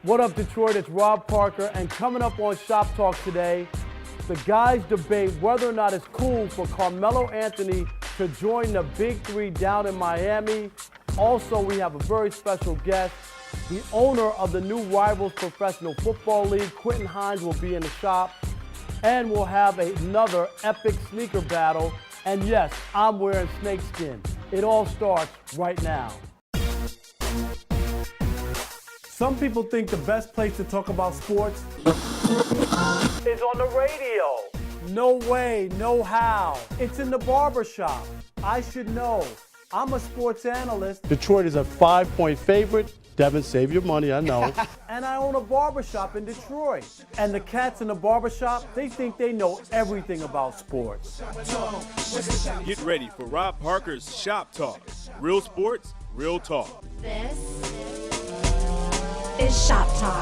What up, Detroit? It's Rob Parker, and coming up on Shop Talk today, the guys debate whether or not it's cool for Carmelo Anthony to join the Big Three down in Miami. Also, we have a very special guest. The owner of the new Rivals Professional Football League, Quentin Hines, will be in the shop. And we'll have another epic sneaker battle. And yes, I'm wearing snakeskin. It all starts right now. Some people think the best place to talk about sports is on the radio. No way, no how. It's in the barbershop. I should know. I'm a sports analyst. Detroit is a 5-point favorite. Devin, save your money, I know. And I own a barbershop in Detroit. And the cats in the barbershop, they think they know everything about sports. Get ready for Rob Parker's Shop Talk. Real sports, real talk. This is Shop Talk.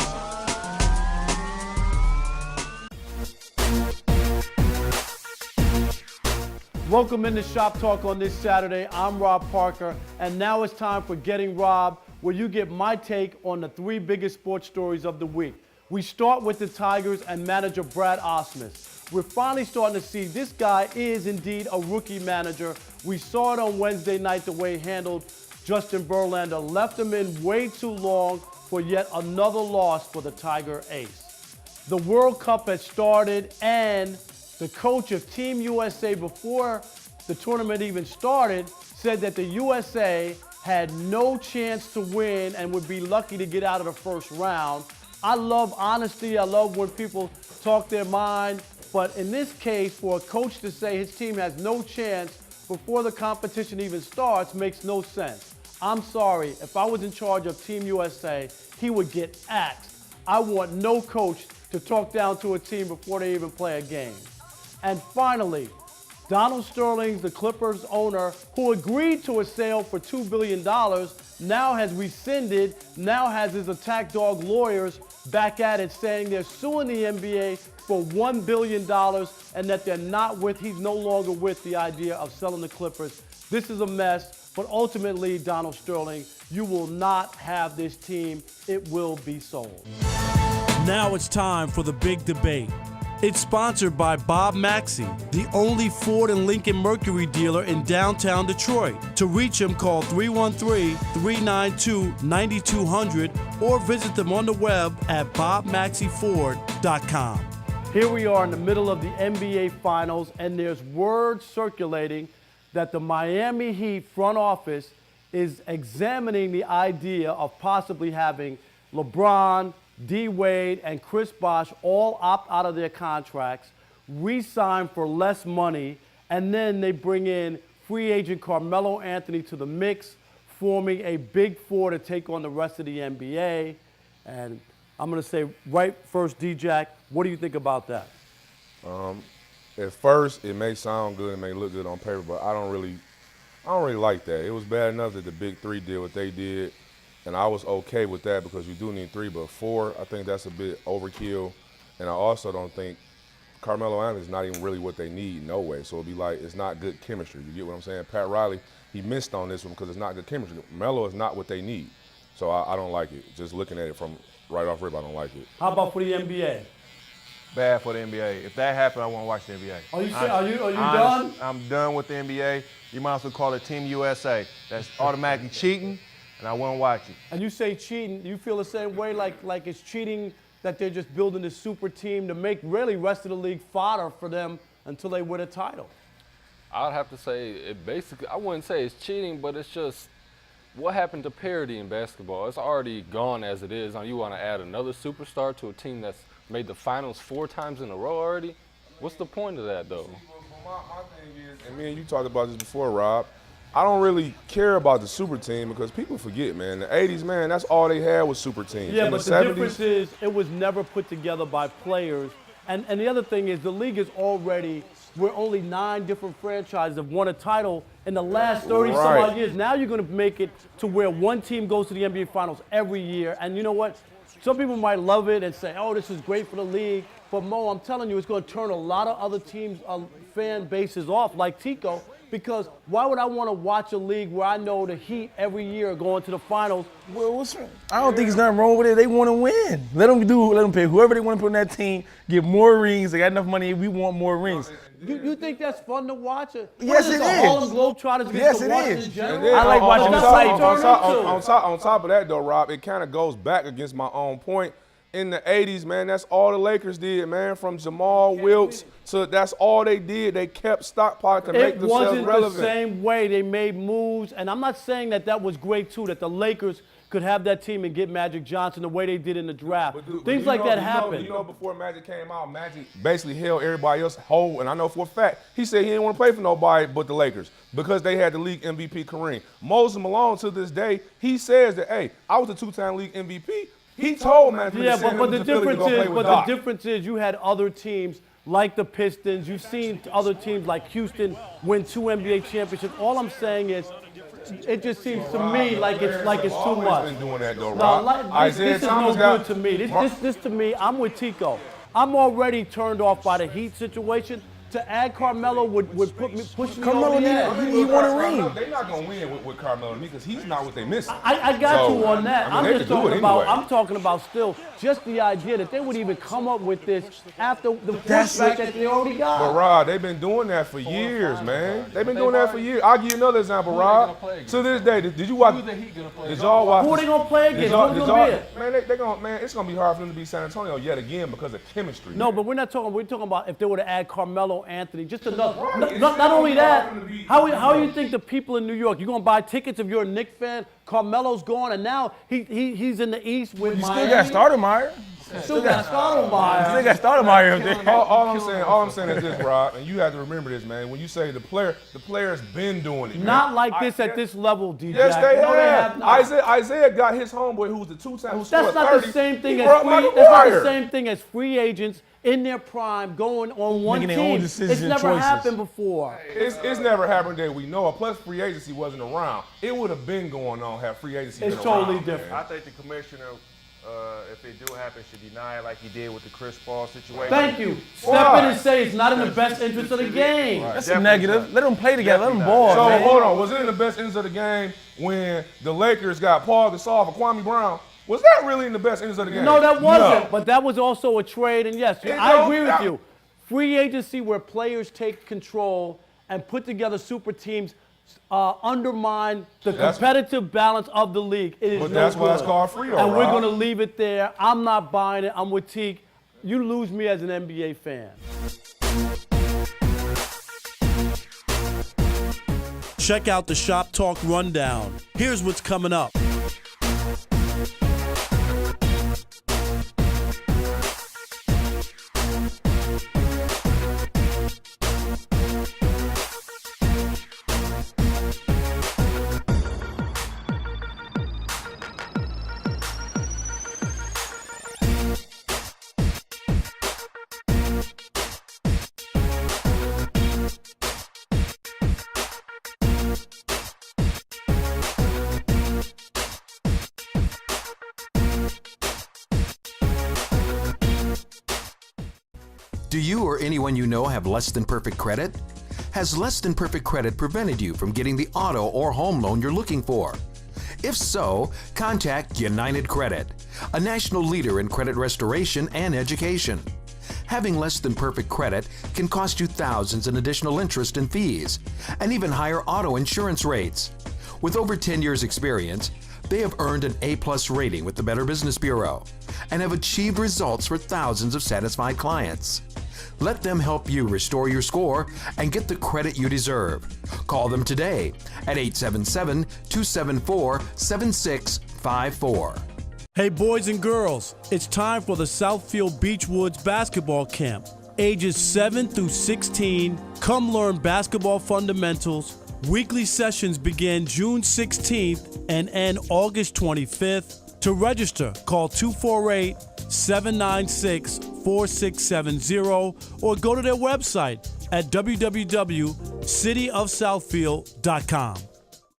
Welcome into Shop Talk on this Saturday. I'm Rob Parker, and now it's time for Getting Rob, where you get my take on the three biggest sports stories of the week. We start with the Tigers and manager Brad Osmus. We're finally starting to see this guy is indeed a rookie manager. We saw it on Wednesday night, the way he handled Justin Verlander, left him in way too long for yet another loss for the Tiger ace. The World Cup has started, and the coach of Team USA, before the tournament even started, said that the USA had no chance to win and would be lucky to get out of the first round. I love honesty. I love when people talk their mind. But in this case, for a coach to say his team has no chance before the competition even starts makes no sense. I'm sorry. If I was in charge of Team USA, he would get axed. I want no coach to talk down to a team before they even play a game. And finally, Donald Sterling, the Clippers owner, who agreed to a sale for $2 billion, now has rescinded, now has his attack dog lawyers back at it, saying they're suing the NBA for $1 billion and that he's no longer with the idea of selling the Clippers. This is a mess, but ultimately, Donald Sterling, you will not have this team. It will be sold. Now it's time for the big debate. It's sponsored by Bob Maxey, the only Ford and Lincoln Mercury dealer in downtown Detroit. To reach him, call 313-392-9200 or visit them on the web at bobmaxeyford.com. Here we are in the middle of the NBA Finals, and there's word circulating that the Miami Heat front office is examining the idea of possibly having LeBron, D. Wade, and Chris Bosh all opt out of their contracts, re-sign for less money, and then they bring in free agent Carmelo Anthony to the mix, forming a big four to take on the rest of the NBA. And I'm going to say right first, D-Jack, what do you think about that? At first, it may sound good, it may look good on paper, but I don't really like that. It was bad enough that the Big Three did what they did. And I was okay with that because you do need three, but four, I think that's a bit overkill. And I also don't think Carmelo Anthony's not even really what they need, no way. So it'd be like, it's not good chemistry. You get what I'm saying? Pat Riley, he missed on this one because it's not good chemistry. Melo is not what they need. So I don't like it. Just looking at it from right off rip, I don't like it. How about for the NBA? Bad for the NBA. If that happened, I won't watch the NBA. Are you done? I'm done with the NBA. You might as well call it Team USA. That's automatically cheating. And I won't watch it. And you say cheating, you feel the same way, like it's cheating that they're just building this super team to make really rest of the league fodder for them until they win a title? I'd have to say it basically, I wouldn't say it's cheating, but it's just what happened to parity in basketball. It's already gone as it is. You want to add another superstar to a team that's made the finals 4 times in a row already? What's the point of that, though? My thing is, and me and you talked about this before, Rob, I don't really care about the super team because people forget, man. The 80s, man, that's all they had was super teams. Yeah, in but the difference is it was never put together by players. And the other thing is the league is already, where only 9 different franchises have won a title in the last 30-some-odd years. Now you're going to make it to where one team goes to the NBA Finals every year. And you know what? Some people might love it and say, oh, this is great for the league. But, Mo, I'm telling you, it's going to turn a lot of other teams' fan bases off, like Tico, Because why would I want to watch a league where I know the Heat every year are going to the finals? Well, what's wrong? I don't think there's nothing wrong with it. They want to win. Let them pay whoever they want to put on that team, get more rings. They got enough money. We want more rings. You think that's fun to watch? Yes, it is. Harlem Globetrotters Yes, against the it Washington is. Generals? I like watching the fight. On top of that, though, Rob, it kind of goes back against my own point. In the 80s, man, that's all the Lakers did, man, from Jamal Wilkes to that's all they did. They kept stockpiling to make themselves relevant. It wasn't the same way. They made moves, and I'm not saying that was great, too, that the Lakers could have that team and get Magic Johnson the way they did in the draft. Things like that happen. You know, before Magic came out, Magic basically held everybody else whole, and I know for a fact, he said he didn't want to play for nobody but the Lakers because they had the league MVP Kareem. Moses Malone, to this day, he says that, hey, I was the two-time league MVP. He told Magic but the difference is you had other teams like the Pistons. You've seen other teams like Houston win 2 NBA championships. All I'm saying is, it just seems to me like it's too much. Been doing that though, this is no good to me. This to me, I'm with Tico. I'm already turned off by the Heat situation. To add Carmelo would push me over the edge. He won a ring. They're not gonna win with Carmelo because he's not what they missing. I got you on that. I mean, I'm just talking about. I'm talking about still just the idea that they would even come up with this after the flashback that they already got. But Rod, they've been doing that for years, man. They've been doing that for years. I'll give you another example, Rod. To this day, did you watch? Did y'all watch? Who are they gonna play against? Who's gonna be it? Man, it's gonna be hard for them to beat San Antonio yet again because of chemistry. No, but we're not talking. We're talking about if they were to add Carmelo Anthony, just enough. Not only that, how you think the people in New York? You gonna buy tickets if you're a Knicks fan? Carmelo's gone, and now he's in the East with Miami. Still got Stoudemire. Still got Stoudemire. Still got Stoudemire up there. All I'm saying is this, Rob, and you have to remember this, man. When you say the player's been doing it. Not like this at this level, DJ. Yes, they no, have. Not. Isaiah got his homeboy who's the two-time. That's not the same thing as that's not the same thing as free agents in their prime going on one Making team. their own decisions It's never and choices. happened before. It's never happened that we know of. Plus, free agency wasn't around. It would have been going on had free agency been It's totally around, different. I think the commissioner, if it do happen, should deny it like he did with the Chris Paul situation. Thank you. Step in and say it's not in the best interest of the game. That's a negative. Let them play together. Let them ball, So man. hold on. Was it in the best interest of the game when the Lakers got Paul Gasol for Kwame Brown? Was that really in the best interest of the game? No, that wasn't. No. But that was also a trade. And yes, I agree with you. Free agency where players take control and put together super teams undermine the competitive balance of the league. It is But that's why it's called free, though, and we're Rob. going to leave it there. I'm not buying it. I'm with Teague. You lose me as an NBA fan. Check out the Shop Talk Rundown. Here's what's coming up. Do you or anyone you know have less than perfect credit? Has less than perfect credit prevented you from getting the auto or home loan you're looking for? If so, contact United Credit, a national leader in credit restoration and education. Having less than perfect credit can cost you thousands in additional interest and fees, and even higher auto insurance rates. With over 10 years' experience, they have earned an A+ rating with the Better Business Bureau and have achieved results for thousands of satisfied clients. Let them help you restore your score and get the credit you deserve. Call them today at 877-274-7654. Hey boys and girls, it's time for the Southfield Beechwoods basketball camp. Ages 7 through 16, come learn basketball fundamentals. Weekly sessions begin June 16th and end August 25th. To register, call 248-796-4670 or go to their website at www.cityofsouthfield.com.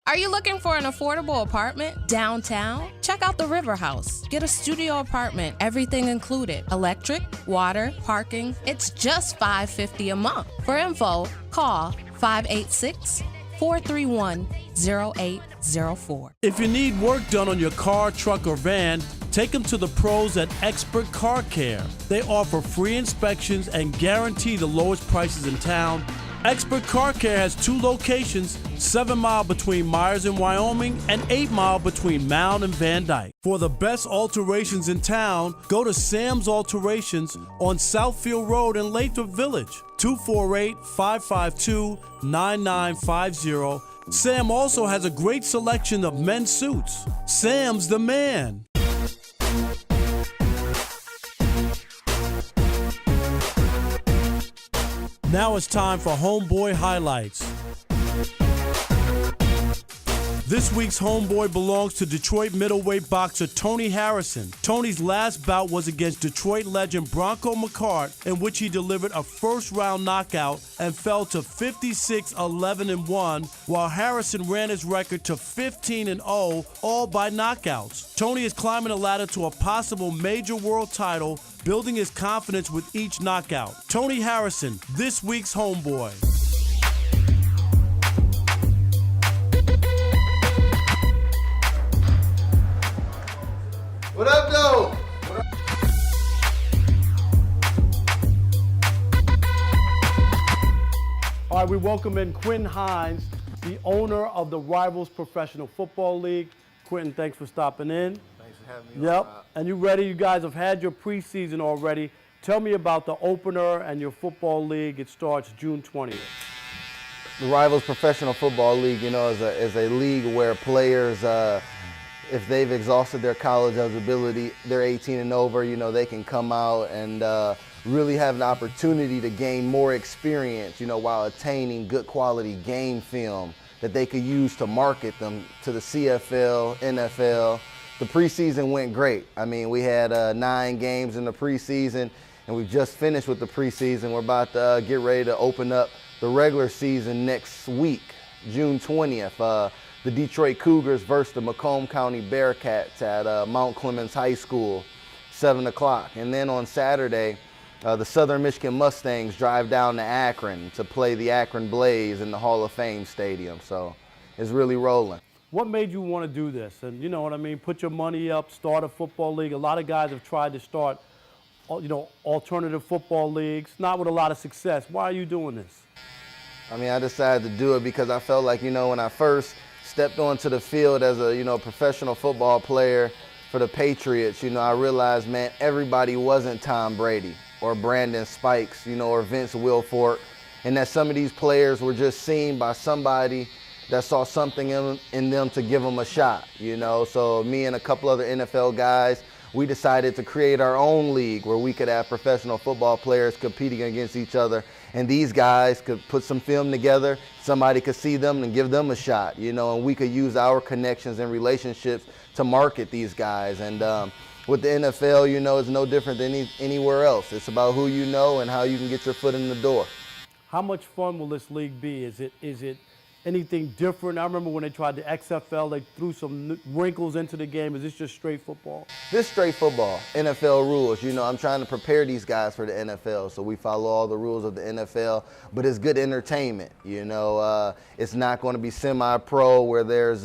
Are you looking for an affordable apartment downtown? Check out the River House. Get a studio apartment, everything included. Electric, water, parking. It's just $550 a month. For info, call 586-431-0804. If you need work done on your car, truck, or van, take them to the pros at Expert Car Care. They offer free inspections and guarantee the lowest prices in town. Expert Car Care has 2 locations, 7 Mile between Myers and Wyoming and 8 Mile between Mound and Van Dyke. For the best alterations in town, go to Sam's Alterations on Southfield Road in Lathrop Village, 248-552-9950. Sam also has a great selection of men's suits. Sam's the man. Now it's time for Homeboy Highlights. This week's Homeboy belongs to Detroit middleweight boxer Tony Harrison. Tony's last bout was against Detroit legend Bronco McCart, in which he delivered a first-round knockout and fell to 56-11-1, while Harrison ran his record to 15-0, all by knockouts. Tony is climbing the ladder to a possible major world title, building his confidence with each knockout. Tony Harrison, this week's Homeboy. What up, though? All right, we welcome in Quentin Hines, the owner of the Rivals Professional Football League. Quentin, thanks for stopping in. Thanks for having me. Yep, and you ready? You guys have had your preseason already. Tell me about the opener and your football league. It starts June 20th. The Rivals Professional Football League, is a league where players, if they've exhausted their college eligibility, they're 18 and over, they can come out and really have an opportunity to gain more experience, while attaining good quality game film that they could use to market them to the CFL, NFL. The preseason went great. I mean, we had 9 games in the preseason, and we've just finished with the preseason. We're about to get ready to open up the regular season next week, June 20th. The Detroit Cougars versus the Macomb County Bearcats at Mount Clemens High School, 7 o'clock. And then on Saturday, the Southern Michigan Mustangs drive down to Akron to play the Akron Blaze in the Hall of Fame Stadium. So it's really rolling. What made you want to do this? And you know what I mean? Put your money up, start a football league. A lot of guys have tried to start, alternative football leagues, not with a lot of success. Why are you doing this? I mean, I decided to do it because I felt like, when I first stepped onto the field as a, professional football player for the Patriots, I realized, man, everybody wasn't Tom Brady or Brandon Spikes, or Vince Wilfork, and that some of these players were just seen by somebody that saw something in them to give them a shot, So me and a couple other NFL guys, we decided to create our own league where we could have professional football players competing against each other, and these guys could put some film together, somebody could see them and give them a shot, and we could use our connections and relationships to market these guys. And with the NFL, it's no different than anywhere else. It's about who you know and how you can get your foot in the door. How much fun will this league be? Is it anything different? I remember when they tried the XFL, they threw some wrinkles into the game. Is this just straight football? This straight football, NFL rules. I'm trying to prepare these guys for the NFL, so we follow all the rules of the NFL, but it's good entertainment. It's not going to be semi-pro where there's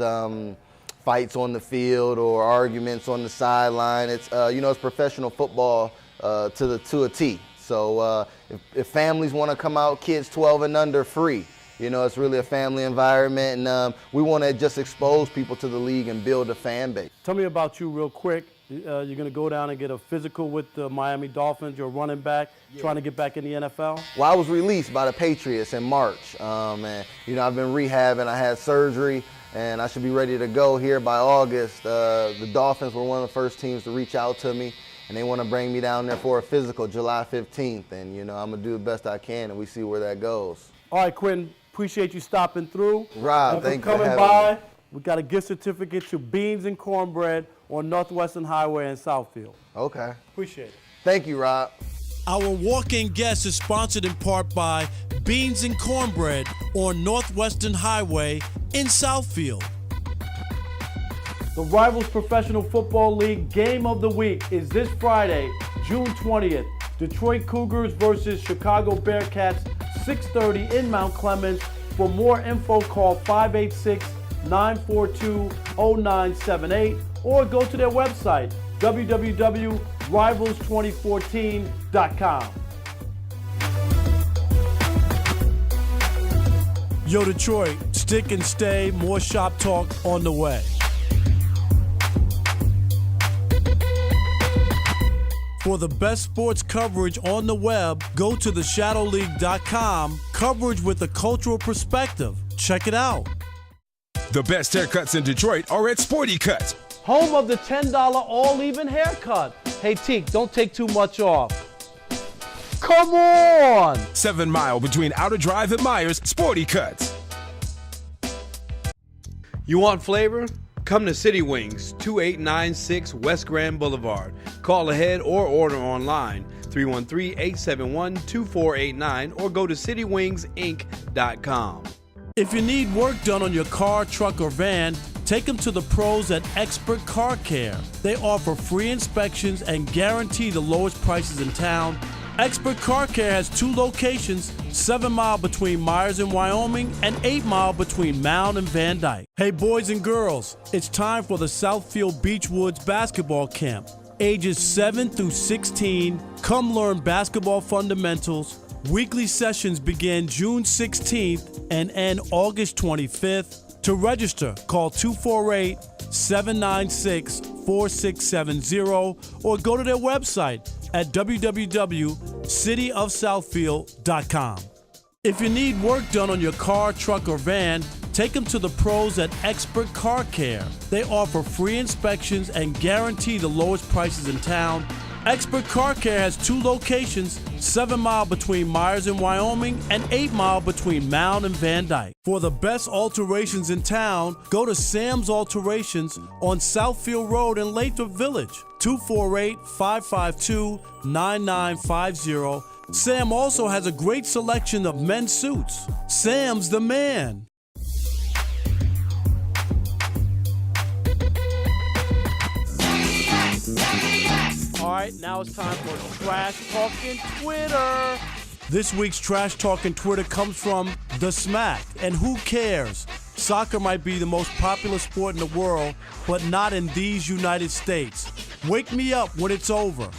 fights on the field or arguments on the sideline. It's it's professional football to a T. So if families want to come out, kids 12 and under, free. It's really a family environment, and we want to just expose people to the league and build a fan base. Tell me about you real quick. You're going to go down and get a physical with the Miami Dolphins. You're a running back, trying to get back in the NFL. Well, I was released by the Patriots in March, and I've been rehabbing. I had surgery, and I should be ready to go here by August. The Dolphins were one of the first teams to reach out to me, and they want to bring me down there for a physical July 15th, and I'm going to do the best I can, and we see where that goes. All right, Quentin. Appreciate you stopping through. Rob, thank you for coming having by. me. We got a gift certificate to Beans and Cornbread on Northwestern Highway in Southfield. Okay. Appreciate it. Thank you, Rob. Our walk-in guest is sponsored in part by Beans and Cornbread on Northwestern Highway in Southfield. The Rivals Professional Football League Game of the Week is this Friday, June 20th. Detroit Cougars versus Chicago Bearcats, 6:30 in Mount Clemens. For more info, call 586-942-0978 or go to their website, www.rivals2014.com. Yo, Detroit, stick and stay. More Shop Talk on the way. For the best sports coverage on the web, go to theshadowleague.com. Coverage with a cultural perspective. Check it out. The best haircuts in Detroit are at Sporty Cut. Home of the $10 all-even haircut. Hey, Teak, don't take too much off. Come on! 7 Mile between Outer Drive and Myers, Sporty Cuts. You want flavor? Come to City Wings, 2896 West Grand Boulevard. Call ahead or order online, 313-871-2489, or go to citywingsinc.com. If you need work done on your car, truck, or van, take them to the pros at Expert Car Care. They offer free inspections and guarantee the lowest prices in town. Expert Car Care has 2 locations, 7 Mile between Myers and Wyoming and 8 Mile between Mound and Van Dyke. Hey boys and girls, it's time for the Southfield Beechwoods basketball camp. Ages 7 through 16, come learn basketball fundamentals. Weekly sessions begin June 16th and end August 25th. To register, call 248-796-4670 or go to their website at www.cityofsouthfield.com. If you need work done on your car, truck, or van, take them to the pros at Expert Car Care. They offer free inspections and guarantee the lowest prices in town. Expert Car Care has 2 locations, 7 Mile between Myers and Wyoming and 8 Mile between Mound and Van Dyke. For the best alterations in town, go to Sam's Alterations on Southfield Road in Lathrop Village, 248-552-9950. Sam also has a great selection of men's suits. Sam's the man. All right, now it's time for Trash Talking Twitter. This week's Trash Talking Twitter comes from The Smack. And who cares? Soccer might be the most popular sport in the world, but not in these United States. Wake me up when it's over.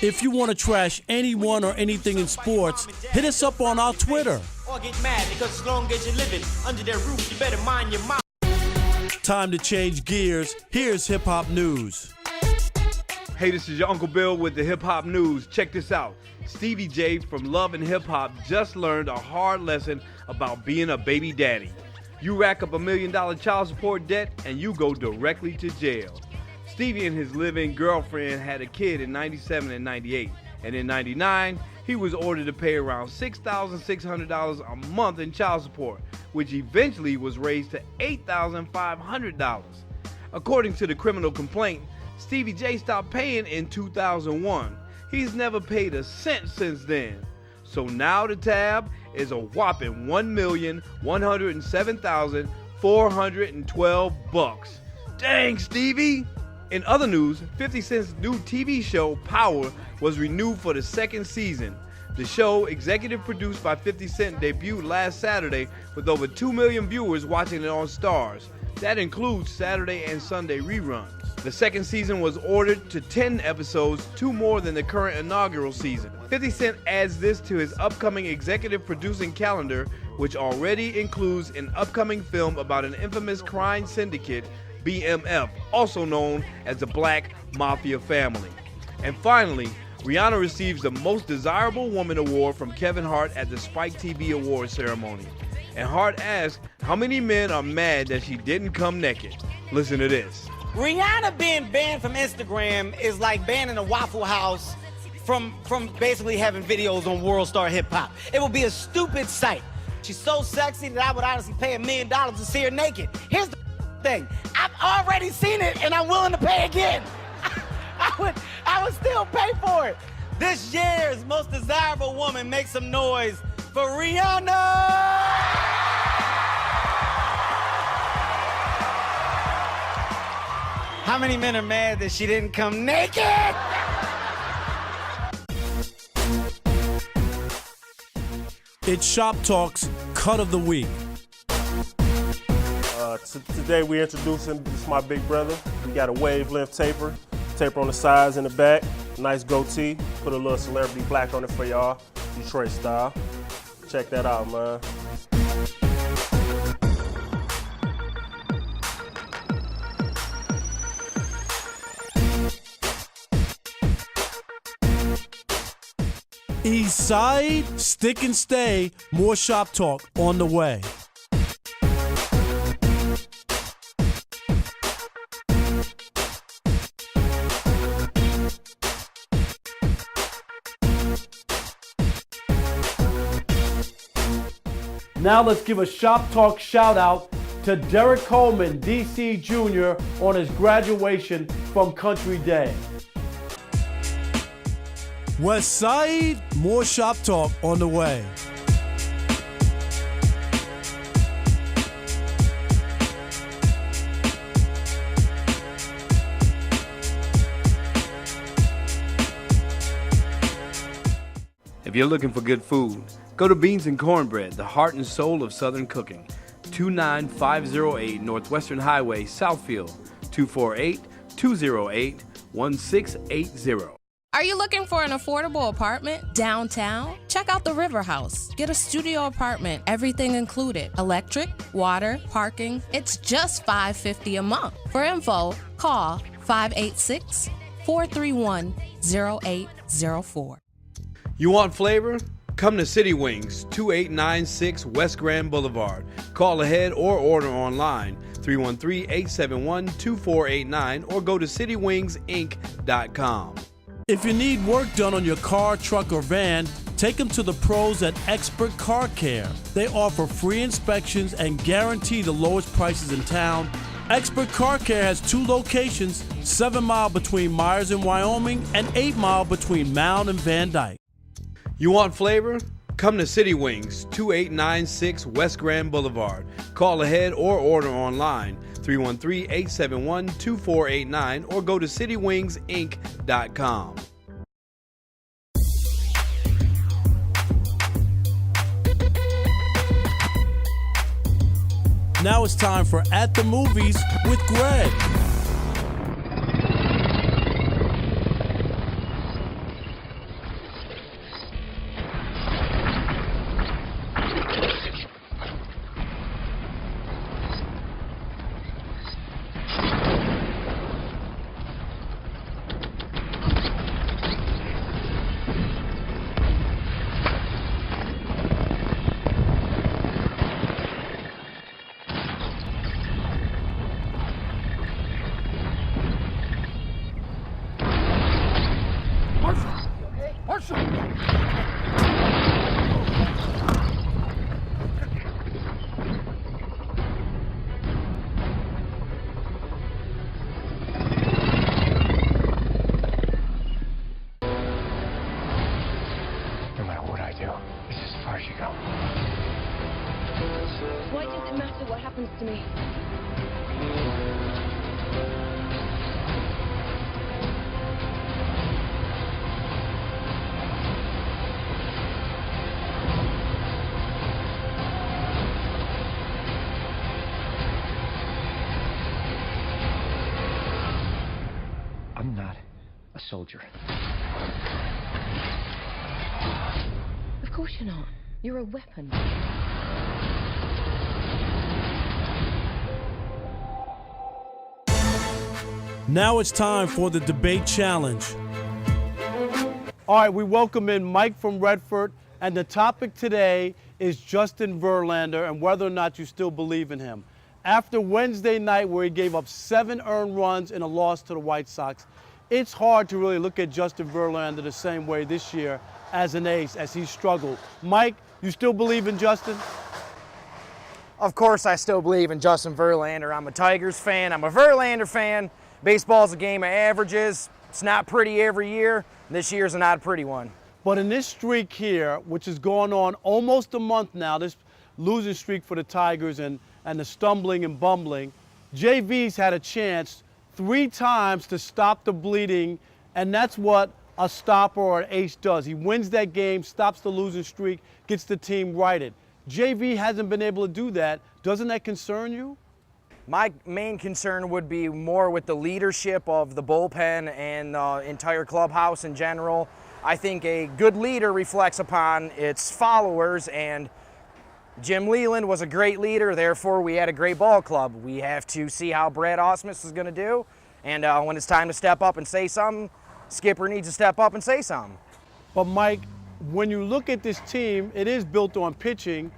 If you want to trash anyone or anything in sports, hit us up on our Twitter. Or get mad because as long as you're living under their roof, you better mind your mouth. Time to change gears. Here's Hip Hop News. Hey, this is your Uncle Bill with the Hip Hop News. Check this out. Stevie J from Love and Hip Hop just learned a hard lesson about being a baby daddy. You rack up $1 million child support debt and you go directly to jail. Stevie and his live-in girlfriend had a kid in 97 and 98. And in 99, he was ordered to pay around $6,600 a month in child support, which eventually was raised to $8,500. According to the criminal complaint, Stevie J stopped paying in 2001. He's never paid a cent since then. So now the tab is a whopping $1,107,412. Dang, Stevie! In other news, 50 Cent's new TV show, Power, was renewed for the 2nd season. The show, executive produced by 50 Cent, debuted last Saturday with over 2 million viewers watching it on Starz. That includes Saturday and Sunday reruns. The 2nd season was ordered to 10 episodes, 2 more than the current inaugural season. 50 Cent adds this to his upcoming executive producing calendar, which already includes an upcoming film about an infamous crime syndicate, BMF, also known as the Black Mafia Family. And finally, Rihanna receives the Most Desirable Woman award from Kevin Hart at the Spike TV Awards ceremony. And Hart asked how many men are mad that she didn't come naked. Listen to this. Rihanna being banned from Instagram is like banning a Waffle House from basically having videos on World Star Hip Hop. It would be a stupid sight. She's so sexy that I would honestly pay $1 million to see her naked. Here's the thing. I've already seen it and I'm willing to pay again. I would still pay for it. This year's Most Desirable Woman, make some noise for Rihanna! How many men are mad that she didn't come naked? It's Shop Talk's Cut of the Week. Today we're introducing, this is my big brother. We got a wavelength taper on the sides and the back, nice goatee. Put a little celebrity black on it for y'all, Detroit style. Check that out, man. East Side, stick and stay, more Shop Talk on the way. Now let's give a Shop Talk shout out to Derek Coleman, DC Jr., on his graduation from Country Day. West Side, more Shop Talk on the way. If you're looking for good food, go to Beans and Cornbread, the heart and soul of Southern cooking. 29508 Northwestern Highway, Southfield, 248-208-1680. Are you looking for an affordable apartment downtown? Check out the River House. Get a studio apartment, everything included. Electric, water, parking. It's just $550 a month. For info, call 586-431-0804. You want flavor? Come to City Wings, 2896 West Grand Boulevard. Call ahead or order online, 313-871-2489, or go to citywingsinc.com. If you need work done on your car, truck, or van, take them to the pros at Expert Car Care. They offer free inspections and guarantee the lowest prices in town. Expert Car Care has 2 locations, 7 Mile between Myers and Wyoming and 8 Mile between Mound and Van Dyke. You want flavor? Come to City Wings, 2896 West Grand Boulevard. Call ahead or order online, 313-871-2489, or go to citywingsinc.com. Now it's time for At the Movies with Greg. No matter what I do, it's as far as you go. Why does it matter what happens to me? I'm not a soldier. Of course you're not. You're a weapon. Now it's time for the debate challenge. All right, we welcome in Mike from Redford, and the topic today is Justin Verlander and whether or not you still believe in him. After Wednesday night, where he gave up 7 earned runs in a loss to the White Sox, it's hard to really look at Justin Verlander the same way this year as an ace, as he struggled. Mike, you still believe in Justin? Of course I still believe in Justin Verlander. I'm a Tigers fan. I'm a Verlander fan. Baseball's a game of averages. It's not pretty every year. This year's not a pretty one. But in this streak here, which is going on almost a month now, this losing streak for the Tigers and the stumbling and bumbling, JV's had a chance 3 times to stop the bleeding, and that's what a stopper or an ace does. He wins that game, stops the losing streak, gets the team righted. JV hasn't been able to do that. Doesn't that concern you? My main concern would be more with the leadership of the bullpen and the entire clubhouse in general. I think a good leader reflects upon its followers, and Jim Leland was a great leader, therefore we had a great ball club. We have to see how Brad Ausmus is going to do, and when it's time to step up and say something, Skipper needs to step up and say something. But Mike, when you look at this team, it is built on pitching,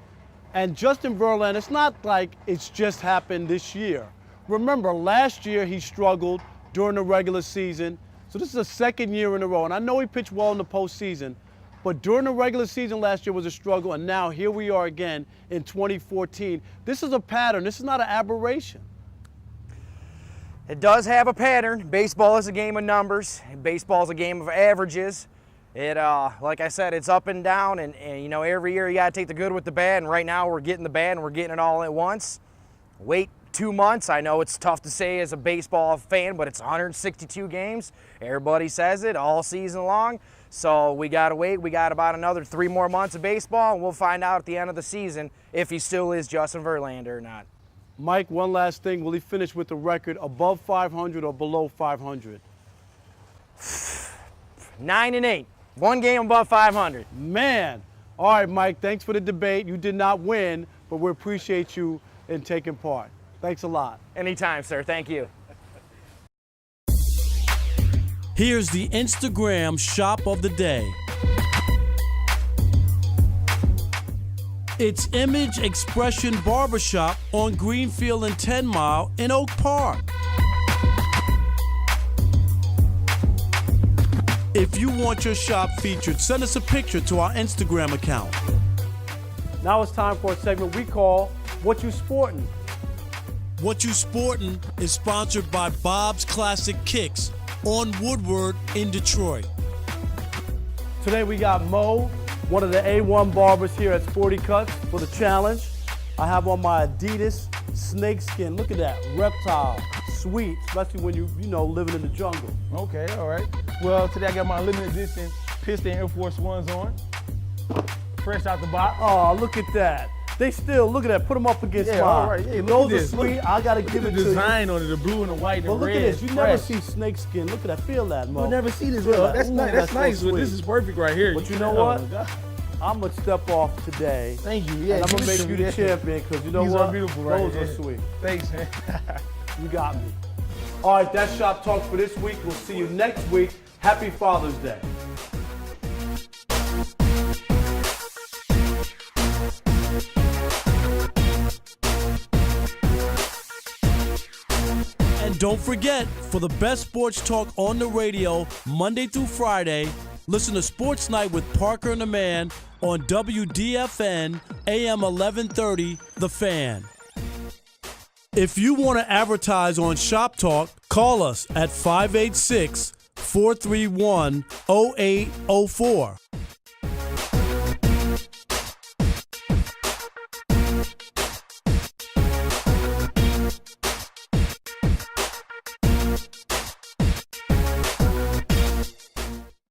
and Justin Verlander, it's not like it's just happened this year. Remember, last year he struggled during the regular season, so this is the second year in a row, and I know he pitched well in the postseason, but during the regular season last year was a struggle, and now here we are again in 2014. This is a pattern. This is not an aberration. It does have a pattern. Baseball is a game of numbers. Baseball is a game of averages. It, like I said, it's up and down, and you know, every year you got to take the good with the bad, and right now we're getting the bad and we're getting it all at once. Wait 2 months. I know it's tough to say as a baseball fan, but it's 162 games. Everybody says it all season long. So we got to wait. We got about another 3 more months of baseball, and we'll find out at the end of the season if he still is Justin Verlander or not. Mike, one last thing. Will he finish with a record above 500 or below 500? 9-8. 1 game above 500. Man. All right, Mike, thanks for the debate. You did not win, but we appreciate you in taking part. Thanks a lot. Anytime, sir. Thank you. Here's the Instagram shop of the day. It's Image Expression Barbershop on Greenfield and 10 Mile in Oak Park. If you want your shop featured, send us a picture to our Instagram account. Now it's time for a segment we call What You Sportin'. What You Sportin' is sponsored by Bob's Classic Kicks on Woodward in Detroit. Today we got Mo, one of the A1 barbers here at Sporty Cuts for the challenge. I have on my Adidas snakeskin. Look at that, reptile, sweet, especially when you living in the jungle. Okay, all right. Well, today I got my limited edition Piston Air Force Ones on. Fresh out the box. Oh, look at that. They still, look at that, put them up against mine. All right. Hey, those are sweet. I got to give it to you. The design on it, the blue and the white and but the red. Look at this. You never see snakeskin. Look at that. Feel that, Mo. You'll never see this, bro. That's nice. That's nice. So but this is perfect right here. But you know what? I'm going to step off today. Thank you. Yeah, and I'm going to make you the champion because you know These what? Are beautiful, right? Those are sweet. Thanks, man. You got me. All right, that's Shop Talk for this week. We'll see you next week. Happy Father's Day. And don't forget, for the best sports talk on the radio, Monday through Friday, listen to Sports Night with Parker and the Man on WDFN AM 1130, The Fan. If you want to advertise on Shop Talk, call us at 586-431-0804.